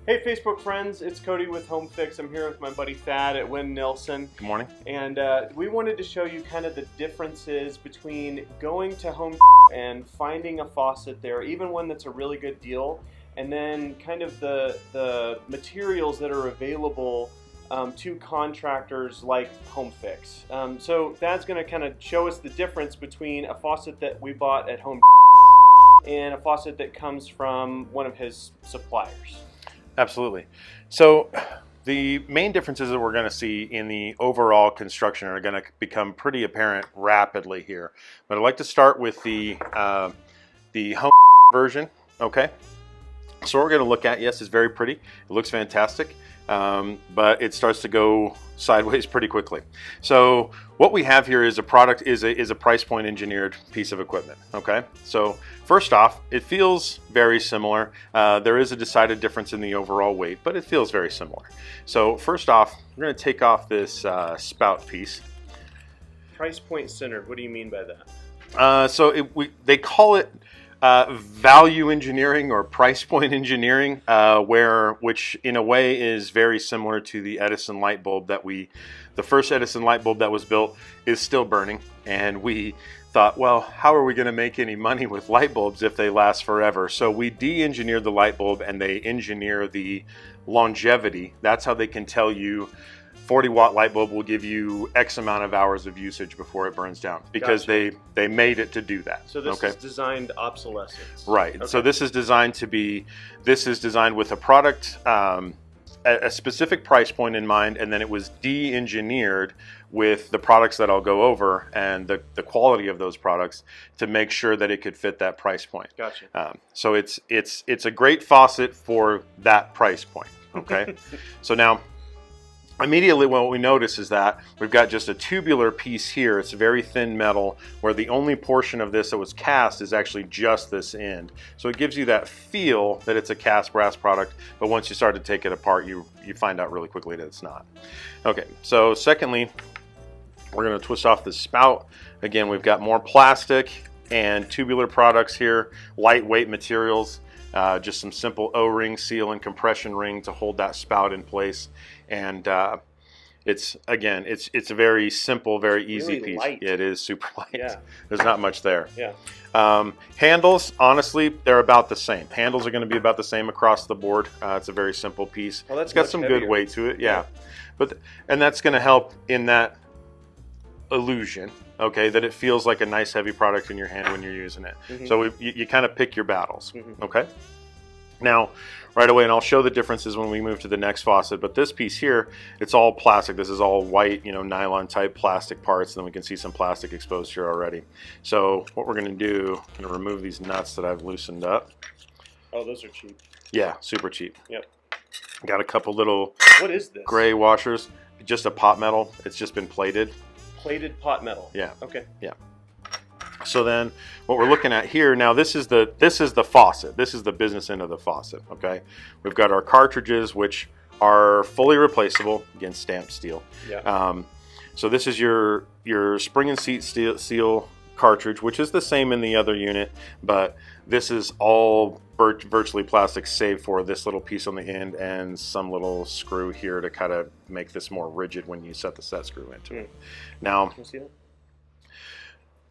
Hey Facebook friends, it's Cody with Home Fix. I'm here with my buddy Thad at Wynn Nilsson. Good morning. And we wanted to show you kind of the differences between going to Home and finding a faucet there, even one that's a really good deal, and then kind of the materials that are available to contractors like Home Fix. So Thad's going to kind of show us the difference between a faucet that we bought at Home and a faucet that comes from one of his suppliers. Absolutely. So the main differences that we're going to see in the overall construction are going to become pretty apparent rapidly here. But I'd like to start with the Home version. Okay. So what we're going to look at, yes, is very pretty. It looks fantastic, but it starts to go sideways pretty quickly. So what we have here is a product, is a price point engineered piece of equipment. Okay. So first off, it feels very similar. There is a decided difference in the overall weight, but it feels very similar. So first off, we're going to take off this spout piece. Price point centered. What do you mean by that? They call it value engineering or price point engineering, which in a way is very similar to the Edison light bulb the first Edison light bulb that was built is still burning, and we thought, well, how are we going to make any money with light bulbs if they last forever? So we de-engineered the light bulb, and they engineer the longevity. That's how they can tell you 40-watt light bulb will give you X amount of hours of usage before it burns down, because Gotcha. they made it to do that. So this is designed obsolescence. Right. Okay. So this is designed with a product, a specific price point in mind, and then it was de-engineered with the products that I'll go over and the quality of those products to make sure that it could fit that price point. Gotcha. So it's a great faucet for that price point. Okay. So now, immediately what we notice is that we've got just a tubular piece here. It's very thin metal, where the only portion of this that was cast is actually just this end. So it gives you that feel that it's a cast brass product, but once you start to take it apart, you find out really quickly that it's not. Okay, so secondly, we're going to twist off the spout. Again, we've got more plastic and tubular products here, lightweight materials, just some simple O-ring, seal, and compression ring to hold that spout in place. And it's a very simple, very easy Really piece. light. It is super light. Yeah. There's not much there. Yeah. Handles, honestly, they're about the same. Handles are going to be about the same across the board. It's a very simple piece. Well, that's it's got much some heavier. good weight to it. Yeah. And that's going to help in that illusion, okay, that it feels like a nice heavy product in your hand when you're using it. Mm-hmm. So you kind of pick your battles. Mm-hmm. Okay. Now, right away, and I'll show the differences when we move to the next faucet, but this piece here, it's all plastic. This is all white, nylon type plastic parts, and then we can see some plastic exposed here already. So what we're going to do, I'm going to remove these nuts that I've loosened up. Oh, those are cheap. Yeah, super cheap. Yep. Got a couple little What is this? gray washers, just a pot metal. It's just been plated. Plated pot metal. Yeah. Okay. Yeah. So then what we're looking at here now, this is the faucet. This is the business end of the faucet. Okay. We've got our cartridges, which are fully replaceable, again, stamped steel. Yeah. So this is your spring and seat seal cartridge, which is the same in the other unit, but this is all virtually plastic, save for this little piece on the end and some little screw here to kind of make this more rigid when you set the set screw into it. Now, Can you see that?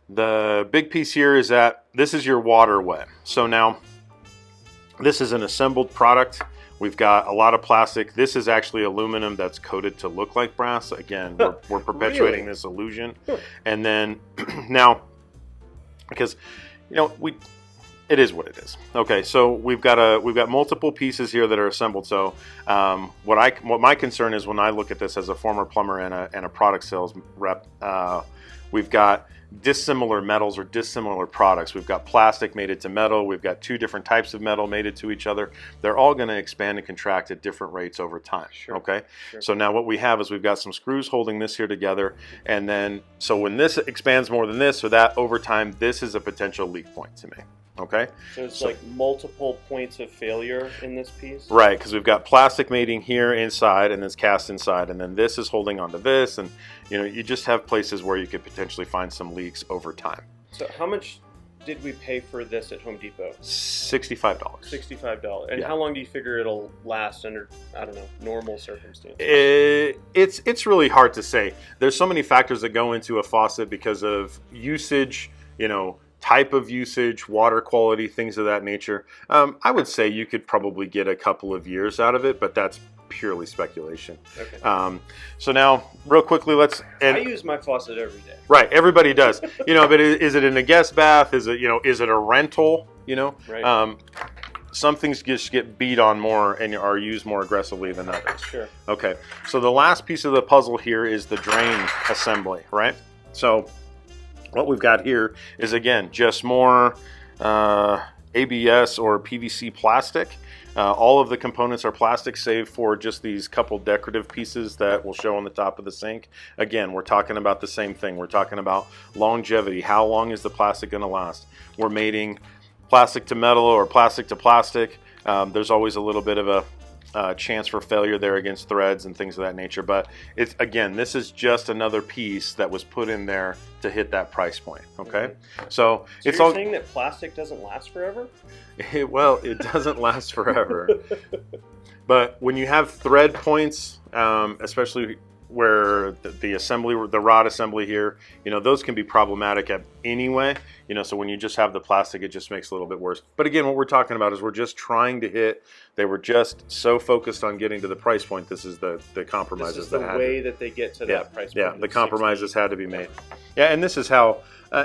the big piece here is that this is your water wet. So now this is an assembled product. We've got a lot of plastic. This is actually aluminum that's coated to look like brass. Again, we're perpetuating Really? this illusion. Huh. And then now, because it is what it is. Okay, so we've got multiple pieces here that are assembled. So what my concern is when I look at this as a former plumber and a product sales rep, we've got dissimilar metals or dissimilar products. We've got plastic mated to metal. We've got two different types of metal mated to each other. They're all going to expand and contract at different rates over time. Sure. Okay. Sure. So now what we have is we've got some screws holding this here together, and then so when this expands more than this or that over time, this is a potential leak point to me. Okay. So it's like multiple points of failure in this piece? Right, because we've got plastic mating here inside and it's cast inside, and then this is holding onto this, and you just have places where you could potentially find some leaks over time. So how much did we pay for this at Home Depot? $65. $65. And Yeah. how long do you figure it'll last under, I don't know, normal circumstances? It's really hard to say. There's so many factors that go into a faucet because of usage, type of usage, water quality, things of that nature. I would say you could probably get a couple of years out of it, but that's purely speculation. Okay. So now, real quickly, I use my faucet every day. Right, everybody does. But is it in a guest bath? Is it is it a rental? Right. Some things just get beat on more and are used more aggressively than others. Sure. Okay, so the last piece of the puzzle here is the drain assembly, right? So what we've got here is, again, just more ABS or PVC plastic. All of the components are plastic save for just these couple decorative pieces that we'll show on the top of the sink. Again, we're talking about the same thing. We're talking about longevity. How long is the plastic going to last? We're mating plastic to metal or plastic to plastic. There's always a little bit of a chance for failure there against threads and things of that nature. But this is just another piece that was put in there to hit that price point. Okay, so it's you're saying that plastic doesn't last forever? Well, it doesn't last forever. But when you have thread points, especially where the assembly, the rod assembly here, those can be problematic anyway. So when you just have the plastic, it just makes it a little bit worse. But again, what we're talking about is we're just trying to hit. They were just so focused on getting to the price point. This is the compromises. This is the way that they get to that price point. Yeah, the compromises had to be made. Yeah, and this is how.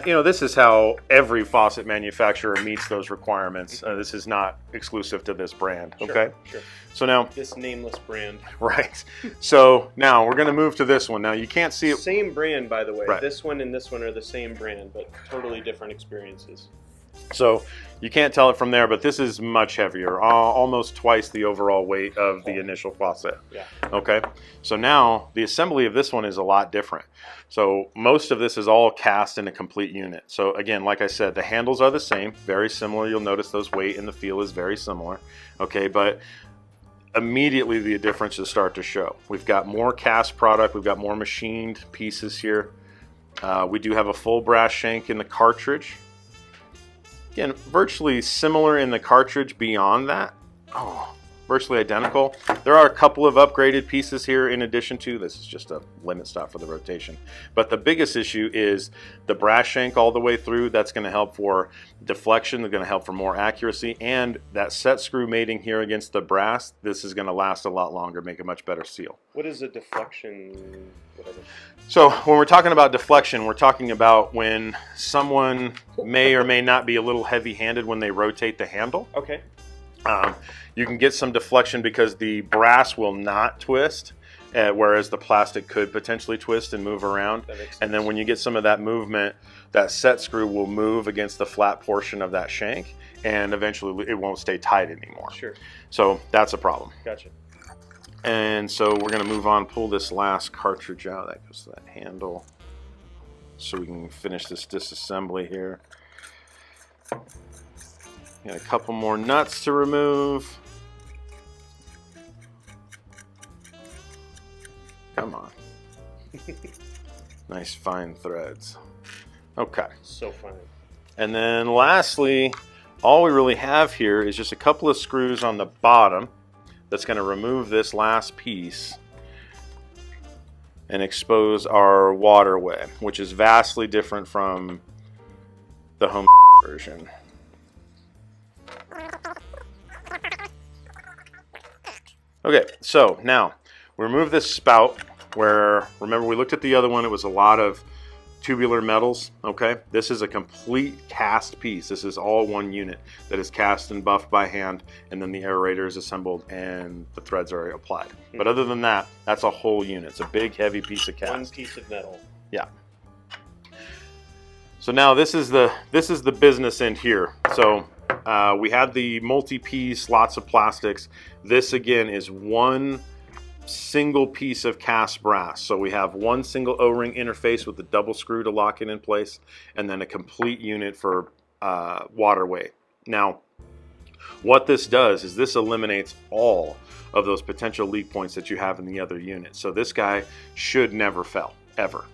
This is how every faucet manufacturer meets those requirements. This is not exclusive to this brand. Okay. Sure. So now this nameless brand. Right. So now we're going to move to this one. Now you can't see it. Same brand, by the way. Right. This one and this one are the same brand, but totally different experiences. So you can't tell it from there, but this is much heavier, almost twice the overall weight of the initial faucet. Yeah. Okay. So now the assembly of this one is a lot different. So most of this is all cast in a complete unit. So again, like I said, the handles are the same, very similar. You'll notice those weight and the feel is very similar. Okay, but immediately the differences start to show. We've got more cast product. We've got more machined pieces here. We do have a full brass shank in the cartridge. Again, virtually similar in the cartridge beyond that. Virtually identical. There are a couple of upgraded pieces here in addition to, this is just a limit stop for the rotation. But the biggest issue is the brass shank all the way through. That's going to help for deflection. They're going to help for more accuracy. And that set screw mating here against the brass, this is going to last a lot longer, make a much better seal. What is a deflection, whatever? So when we're talking about deflection, we're talking about when someone may or may not be a little heavy-handed when they rotate the handle. Okay. You can get some deflection because the brass will not twist, whereas the plastic could potentially twist and move around. And then when you get some of that movement, that set screw will move against the flat portion of that shank, and eventually it won't stay tight anymore. Sure. So that's a problem. Gotcha. And so we're going to move on, pull this last cartridge out. That goes to that handle. So we can finish this disassembly here. Got a couple more nuts to remove. Come on. Nice fine threads. Okay. So fine. And then lastly, all we really have here is just a couple of screws on the bottom that's going to remove this last piece and expose our waterway, which is vastly different from the home version. Okay, so now we remove this spout where, remember we looked at the other one, it was a lot of tubular metals, okay? This is a complete cast piece. This is all one unit that is cast and buffed by hand, and then the aerator is assembled and the threads are applied. But other than that, that's a whole unit. It's a big, heavy piece of cast. One piece of metal. Yeah. So now this is the business end here. So we had the multi-piece, lots of plastics. This again is one single piece of cast brass. So we have one single O-ring interface with the double screw to lock it in place, and then a complete unit for waterway. Now, what this does is this eliminates all of those potential leak points that you have in the other unit. So this guy should never fail, ever.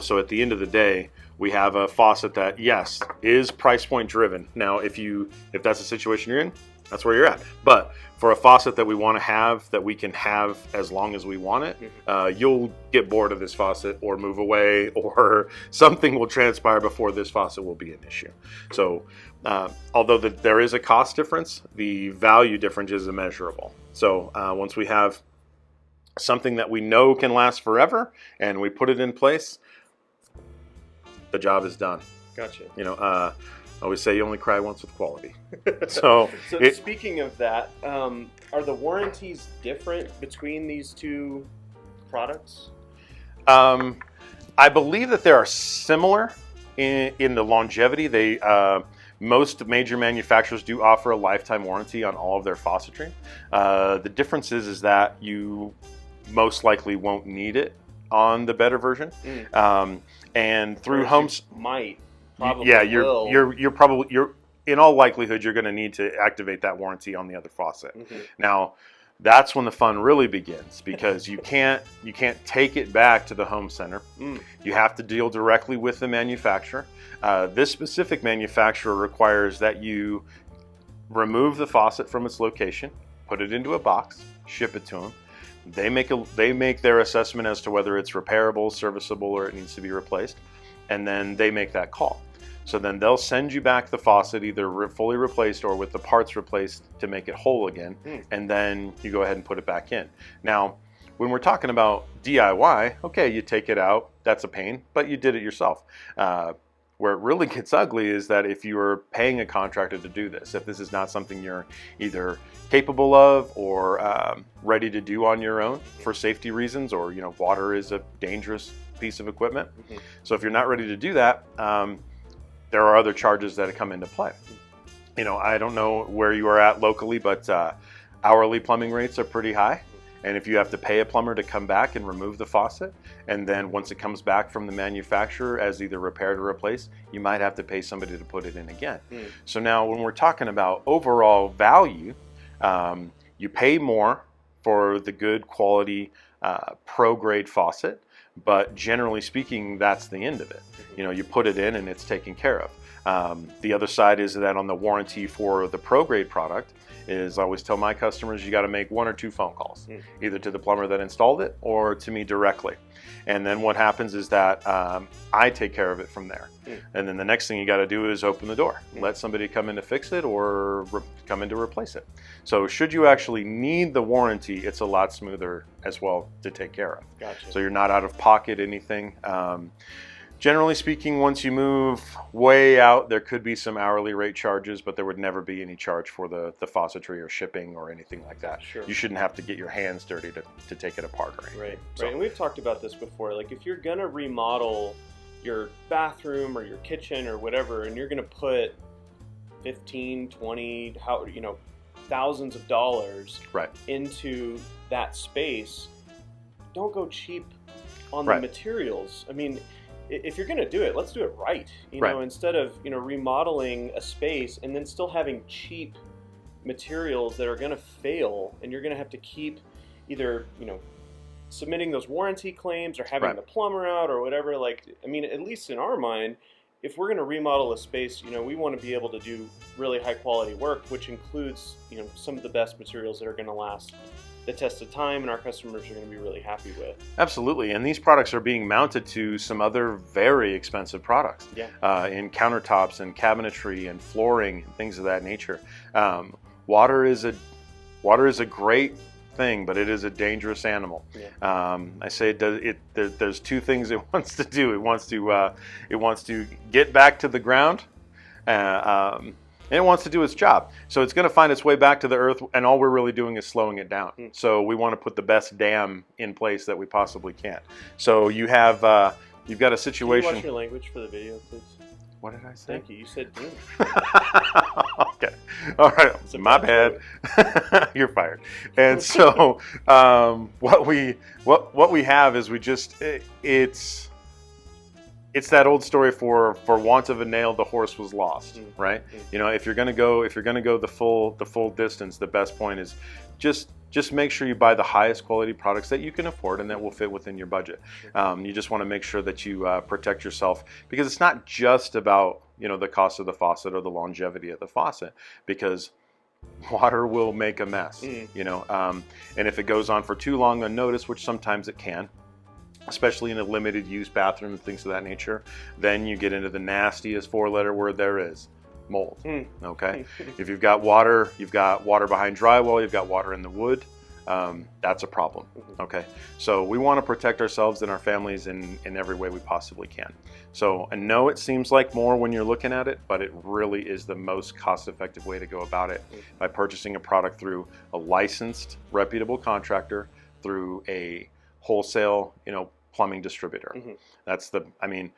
So at the end of the day, we have a faucet that, yes, is price point driven. Now, if that's the situation you're in, that's where you're at. But for a faucet that we want to have, that we can have as long as we want it, you'll get bored of this faucet or move away, or something will transpire before this faucet will be an issue. So although there is a cost difference, the value difference is immeasurable. So once we have something that we know can last forever and we put it in place, the job is done. Gotcha. I always say you only cry once with quality. So speaking of that, are the warranties different between these two products? I believe that they are similar in the longevity. Most major manufacturers do offer a lifetime warranty on all of their faucetry. The difference is that you most likely won't need it on the better version. And through homes, you're in all likelihood you're going to need to activate that warranty on the other faucet. Now, that's when the fun really begins, because you can't take it back to the home center. You have to deal directly with the manufacturer. This specific manufacturer requires that you remove the faucet from its location, put it into a box, ship it to them. They make their assessment as to whether it's repairable, serviceable, or it needs to be replaced, and then they make that call. So then they'll send you back the faucet, either fully replaced or with the parts replaced to make it whole again, and then you go ahead and put it back in. Now, when we're talking about DIY, okay, you take it out, that's a pain, but you did it yourself. Where it really gets ugly is that if you are paying a contractor to do this, if this is not something you're either capable of or ready to do on your own for safety reasons, or water is a dangerous piece of equipment. So if you're not ready to do that, there are other charges that come into play. I don't know where you are at locally, but hourly plumbing rates are pretty high. And if you have to pay a plumber to come back and remove the faucet, and then once it comes back from the manufacturer as either repaired or replaced, you might have to pay somebody to put it in again. So now when we're talking about overall value, you pay more for the good quality pro grade faucet, but generally speaking, that's the end of it. You put it in and it's taken care of. The other side is that on the warranty for the pro grade product, I always tell my customers, you got to make 1 or 2 phone calls, either to the plumber that installed it or to me directly. And then what happens is that I take care of it from there. And then the next thing you got to do is open the door, let somebody come in to fix it or come in to replace it. So should you actually need the warranty, it's a lot smoother as well to take care of. Gotcha. So you're not out of pocket anything. Generally speaking, once you move way out, there could be some hourly rate charges, but there would never be any charge for the faucetry or shipping or anything like that. Sure. You shouldn't have to get your hands dirty to take it apart or anything. Right. So. And we've talked about this before. Like, if you're gonna remodel your bathroom or your kitchen or whatever, and you're gonna put 15, 20, thousands of dollars into that space, don't go cheap on the materials. I mean, if you're going to do it, let's do it right. Instead of remodeling a space and then still having cheap materials that are going to fail, and you're going to have to keep either submitting those warranty claims or having the plumber out or whatever. At least in our mind, if we're going to remodel a space, we want to be able to do really high quality work, which includes some of the best materials that are going to last the test of time and our customers are going to be really happy with. Absolutely, and these products are being mounted to some other very expensive products in countertops and cabinetry and flooring and things of that nature. Water is a great thing, but it is a dangerous animal. I say there's 2 things it wants to do. It wants to get back to the ground. And it wants to do its job. So it's going to find its way back to the earth, and all we're really doing is slowing it down. So we want to put the best dam in place that we possibly can. So you've got a situation. Can you watch your language for the video, please? What did I say? Thank you. You said dam. Okay. All right. My bad. You're fired. And so what we have is it's that old story, for want of a nail, the horse was lost, right? You know, if you're gonna go the full distance, the best point is just make sure you buy the highest quality products that you can afford and that will fit within your budget. You just want to make sure that you protect yourself, because it's not just about, you know, the cost of the faucet or the longevity of the faucet, because water will make a mess, you know, and if it goes on for too long unnoticed, which sometimes it can, especially in a limited use bathroom and things of that nature, then you get into the nastiest 4-letter word there is: mold. Okay. If you've got water behind drywall, you've got water in the wood, that's a problem. Okay. So we want to protect ourselves and our families in every way we possibly can. So I know it seems like more when you're looking at it, but it really is the most cost-effective way to go about it, by purchasing a product through a licensed, reputable contractor, through a wholesale, you know, plumbing distributor. That's the, I mean,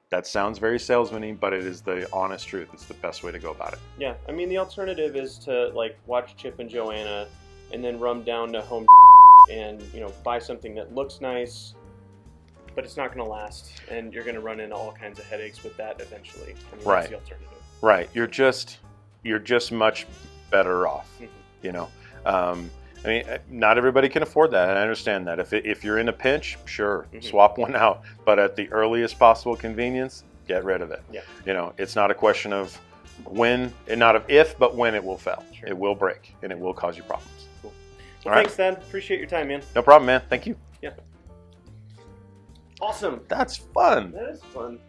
that sounds very salesman-y, but it is the honest truth. It's the best way to go about it. Yeah, I mean, the alternative is to like watch Chip and Joanna and then run down to Home and, you know, buy something that looks nice, but it's not going to last, and you're going to run into all kinds of headaches with that eventually. I mean, Right. That's the alternative. Right. You're just much better off. You know, I mean, not everybody can afford that, and I understand that. If you're in a pinch, sure, swap one out, but at the earliest possible convenience, get rid of it. Yeah. You know, it's not a question of when, and not of if, but when it will fail. Sure. It will break, and it will cause you problems. Cool. All Well, right. thanks, Dan. Appreciate your time, man. No problem, man. Thank you. Yeah. Awesome. That's fun. That is fun.